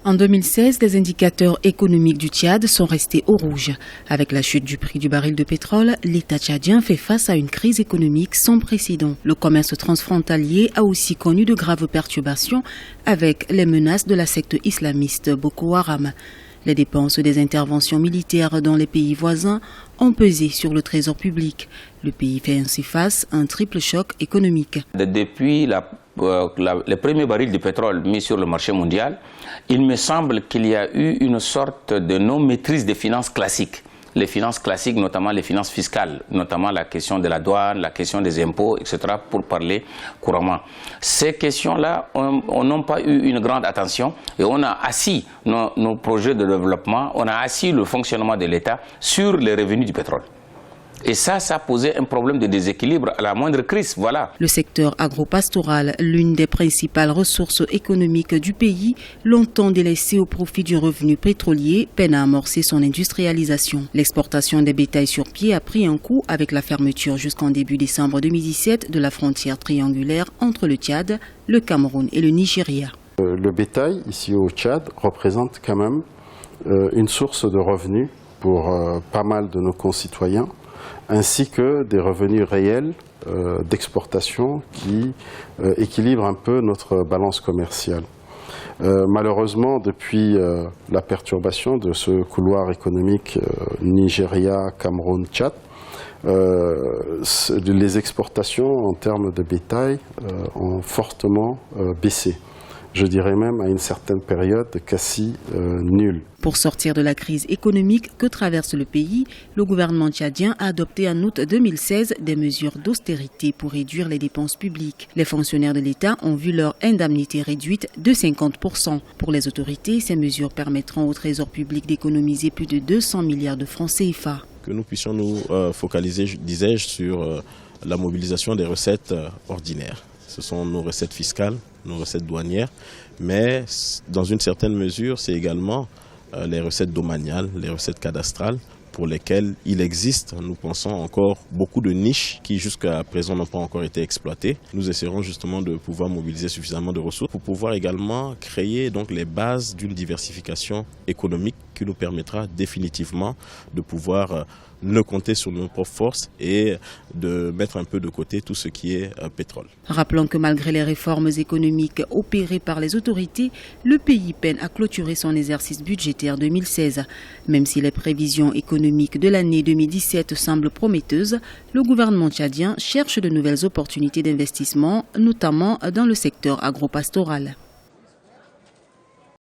En 2016, les indicateurs économiques du Tchad sont restés au rouge. Avec la chute du prix du baril de pétrole, l'État tchadien fait face à une crise économique sans précédent. Le commerce transfrontalier a aussi connu de graves perturbations avec les menaces de la secte islamiste Boko Haram. Les dépenses des interventions militaires dans les pays voisins ont pesé sur le trésor public. Le pays fait ainsi face à un triple choc économique. Depuis les premiers barils de pétrole mis sur le marché mondial, il me semble qu'il y a eu une sorte de non-maîtrise des finances classiques. Les finances classiques, notamment les finances fiscales, notamment la question de la douane, la question des impôts, etc., pour parler couramment. Ces questions-là n'ont pas eu une grande attention et on a assis nos projets de développement, on a assis le fonctionnement de l'État sur les revenus du pétrole. Et ça posait un problème de déséquilibre à la moindre crise, voilà. Le secteur agropastoral, l'une des principales ressources économiques du pays, longtemps délaissé au profit du revenu pétrolier, peine à amorcer son industrialisation. L'exportation des bétails sur pied a pris un coup avec la fermeture jusqu'en début décembre 2017 de la frontière triangulaire entre le Tchad, le Cameroun et le Nigeria. Le bétail, ici au Tchad, représente quand même une source de revenus pour pas mal de nos concitoyens, ainsi que des revenus réels d'exportation qui équilibrent un peu notre balance commerciale. Malheureusement, depuis la perturbation de ce couloir économique Nigeria, Cameroun, Tchad, les exportations en termes de bétail ont fortement baissé. Je dirais même à une certaine période quasi nulle. Pour sortir de la crise économique que traverse le pays, le gouvernement tchadien a adopté en août 2016 des mesures d'austérité pour réduire les dépenses publiques. Les fonctionnaires de l'État ont vu leur indemnité réduite de 50%. Pour les autorités, ces mesures permettront au trésor public d'économiser plus de 200 milliards de francs CFA. Que nous puissions nous focaliser, disais-je, sur la mobilisation des recettes ordinaires. Ce sont nos recettes fiscales, nos recettes douanières, mais dans une certaine mesure, c'est également les recettes domaniales, les recettes cadastrales, pour lesquelles il existe, nous pensons, encore beaucoup de niches qui jusqu'à présent n'ont pas encore été exploitées. Nous essaierons justement de pouvoir mobiliser suffisamment de ressources pour pouvoir également créer donc les bases d'une diversification économique qui nous permettra définitivement de pouvoir ne compter sur nos propres forces et de mettre un peu de côté tout ce qui est pétrole. Rappelons que malgré les réformes économiques opérées par les autorités, le pays peine à clôturer son exercice budgétaire 2016. Même si les prévisions économiques de l'année 2017 semblent prometteuses, le gouvernement tchadien cherche de nouvelles opportunités d'investissement, notamment dans le secteur agropastoral.